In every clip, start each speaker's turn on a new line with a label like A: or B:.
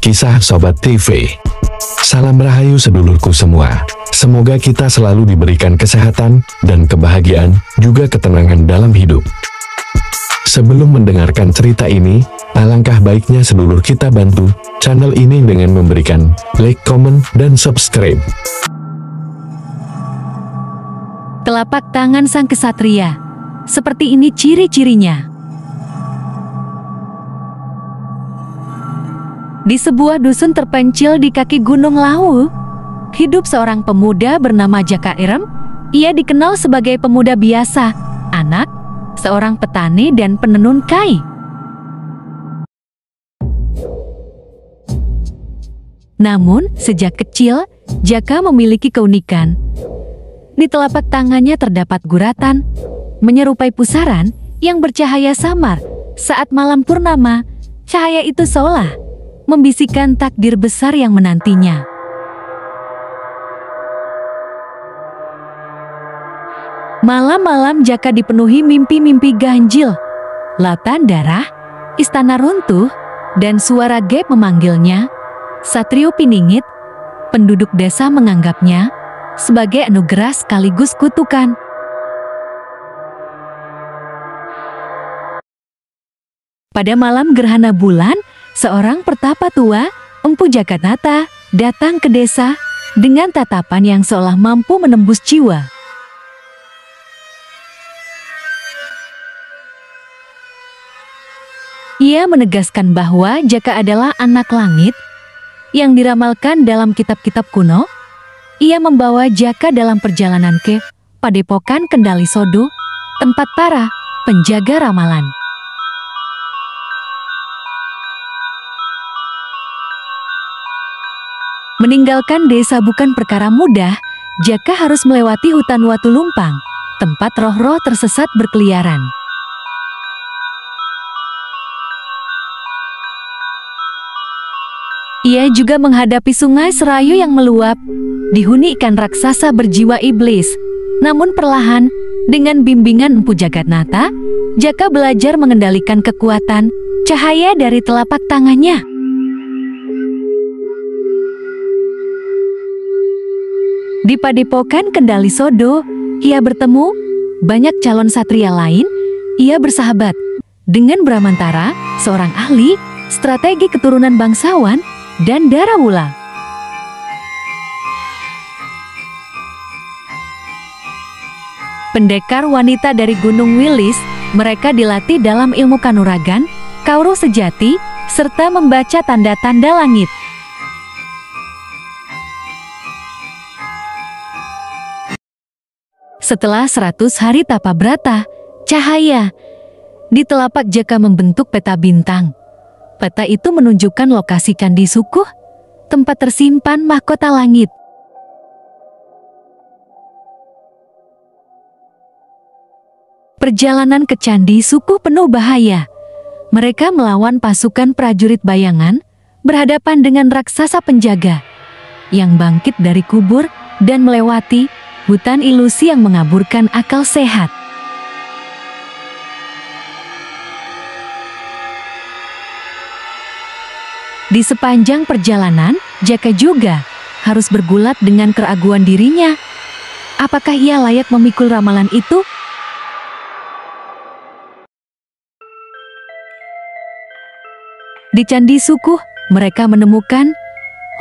A: Kisah Sobat TV. Salam rahayu sedulurku semua. Semoga kita selalu diberikan kesehatan dan kebahagiaan, juga ketenangan dalam hidup. Sebelum mendengarkan cerita ini, alangkah baiknya sedulur kita bantu channel ini dengan memberikan like, komen, dan subscribe.
B: Telapak tangan sang kesatria. Seperti ini ciri-cirinya. Di sebuah dusun terpencil di kaki Gunung Lawu, hidup seorang pemuda bernama Jaka Irem. Ia dikenal sebagai pemuda biasa, anak seorang petani dan penenun kai. Namun, sejak kecil, Jaka memiliki keunikan. Di telapak tangannya terdapat guratan, menyerupai pusaran yang bercahaya samar. Saat malam purnama, cahaya itu seolah membisikkan takdir besar yang menantinya. Malam-malam Jaka dipenuhi mimpi-mimpi ganjil. Lautan darah, istana runtuh, dan suara gaib memanggilnya. Satrio Piningit, penduduk desa menganggapnya sebagai anugerah sekaligus kutukan. Pada malam gerhana bulan, seorang pertapa tua, Empu Jaganata, datang ke desa dengan tatapan yang seolah mampu menembus jiwa. Ia menegaskan bahwa Jaka adalah anak langit yang diramalkan dalam kitab-kitab kuno. Ia membawa Jaka dalam perjalanan ke Padepokan Kendali Sodo, tempat para penjaga ramalan. Meninggalkan desa bukan perkara mudah. Jaka harus melewati hutan Watu Lumpang, tempat roh-roh tersesat berkeliaran. Ia juga menghadapi sungai Serayu yang meluap, dihuni ikan raksasa berjiwa iblis. Namun perlahan, dengan bimbingan Empu Jaganata, Jaka belajar mengendalikan kekuatan cahaya dari telapak tangannya. Di Padepokan Kendali Sodo, ia bertemu banyak calon satria lain. Ia bersahabat dengan Bramantara, seorang ahli strategi keturunan bangsawan, dan Darawula. Pendekar wanita dari Gunung Wilis, mereka dilatih dalam ilmu kanuragan, kauro sejati, serta membaca tanda-tanda langit. Setelah 100 hari tapa brata, cahaya di telapak Jaka membentuk peta bintang. Peta itu menunjukkan lokasi Candi Sukuh, tempat tersimpan mahkota langit. Perjalanan ke Candi Sukuh penuh bahaya. Mereka melawan pasukan prajurit bayangan, berhadapan dengan raksasa penjaga yang bangkit dari kubur dan melewati hutan ilusi yang mengaburkan akal sehat. Di sepanjang perjalanan, Jaka juga harus bergulat dengan keraguan dirinya. Apakah ia layak memikul ramalan itu? Di Candi Sukuh, mereka menemukan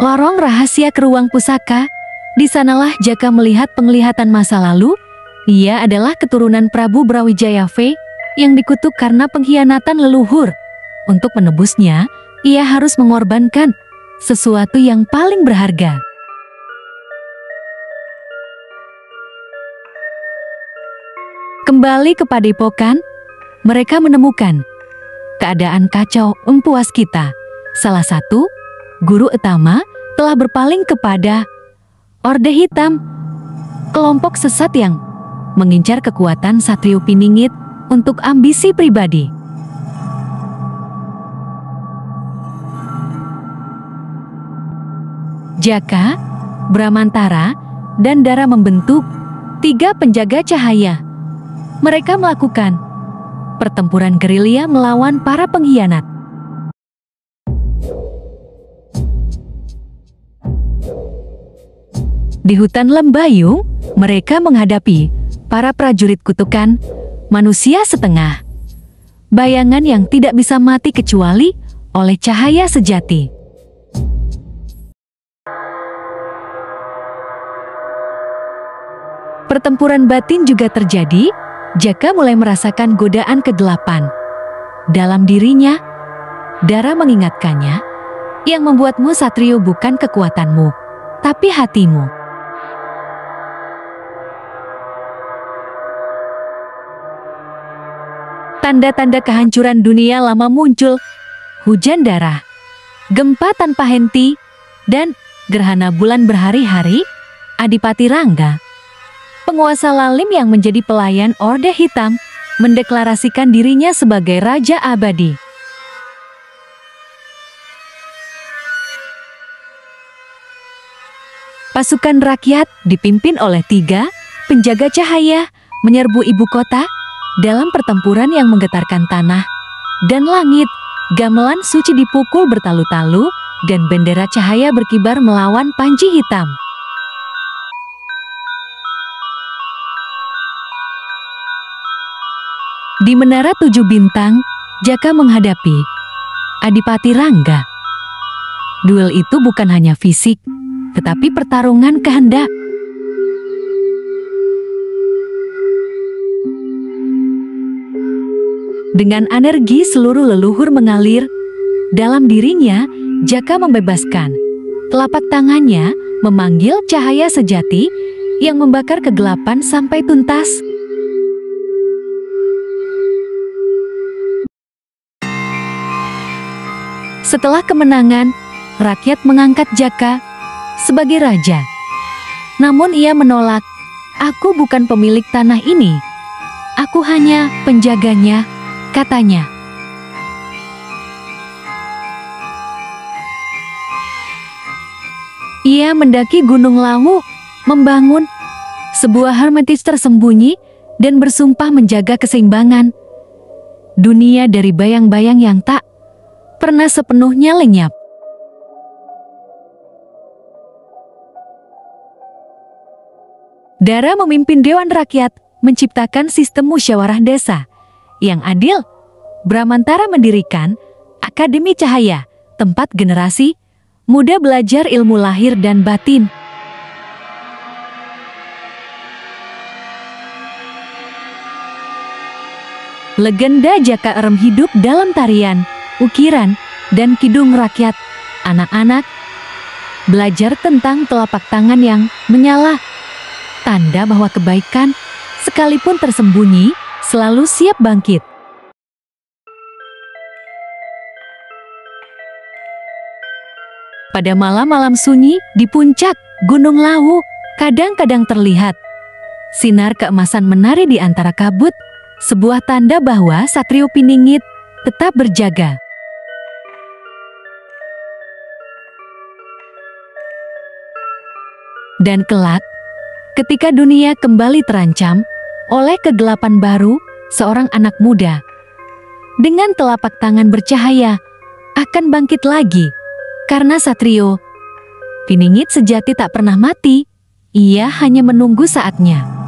B: lorong rahasia ke ruang pusaka. Di sanalah Jaka melihat penglihatan masa lalu. Ia adalah keturunan Prabu Brawijaya V yang dikutuk karena pengkhianatan leluhur. Untuk menebusnya, ia harus mengorbankan sesuatu yang paling berharga. Kembali ke Padepokan, mereka menemukan keadaan kacau. Empu Waskita, salah satu guru utama, telah berpaling kepada Orde Hitam, kelompok sesat yang mengincar kekuatan Satrio Piningit untuk ambisi pribadi. Jaka, Bramantara, dan Dara membentuk 3 penjaga cahaya. Mereka melakukan pertempuran gerilya melawan para pengkhianat. Di hutan Lembayung, mereka menghadapi para prajurit kutukan, manusia setengah. Bayangan yang tidak bisa mati kecuali oleh cahaya sejati. Pertempuran batin juga terjadi. Jaka mulai merasakan godaan kegelapan. Dalam dirinya, Dara mengingatkannya, yang membuatmu satrio bukan kekuatanmu, tapi hatimu. Tanda-tanda kehancuran dunia lama muncul. Hujan darah, gempa tanpa henti, dan gerhana bulan berhari-hari. Adipati Rangga, penguasa lalim yang menjadi pelayan Orde Hitam, mendeklarasikan dirinya sebagai Raja Abadi. Pasukan rakyat dipimpin oleh 3 penjaga cahaya menyerbu ibu kota dalam pertempuran yang menggetarkan tanah dan langit. Gamelan suci dipukul bertalu-talu dan bendera cahaya berkibar melawan panji hitam. Di Menara 7 Bintang, Jaka menghadapi Adipati Rangga. Duel itu bukan hanya fisik, tetapi pertarungan kehendak. Dengan energi seluruh leluhur mengalir, dalam dirinya Jaka membebaskan. Telapak tangannya memanggil cahaya sejati yang membakar kegelapan sampai tuntas. Setelah kemenangan, rakyat mengangkat Jaka sebagai raja. Namun ia menolak, "Aku bukan pemilik tanah ini. Aku hanya penjaganya," katanya. Ia mendaki Gunung Lawu, membangun sebuah hermitage tersembunyi dan bersumpah menjaga keseimbangan dunia dari bayang-bayang yang tak pernah sepenuhnya lenyap. Dara memimpin Dewan Rakyat menciptakan sistem musyawarah desa yang adil. Bramantara mendirikan Akademi Cahaya, tempat generasi muda belajar ilmu lahir dan batin. Legenda Jaka Erem hidup dalam tarian, ukiran, dan kidung rakyat. Anak-anak belajar tentang telapak tangan yang menyala, tanda bahwa kebaikan, sekalipun tersembunyi, selalu siap bangkit. Pada malam-malam sunyi di puncak Gunung Lawu, kadang-kadang terlihat sinar keemasan menari di antara kabut, sebuah tanda bahwa Satrio Piningit tetap berjaga. Dan kelak, ketika dunia kembali terancam oleh kegelapan baru, seorang anak muda dengan telapak tangan bercahaya akan bangkit lagi. Karena Satrio Piningit sejati tak pernah mati, ia hanya menunggu saatnya.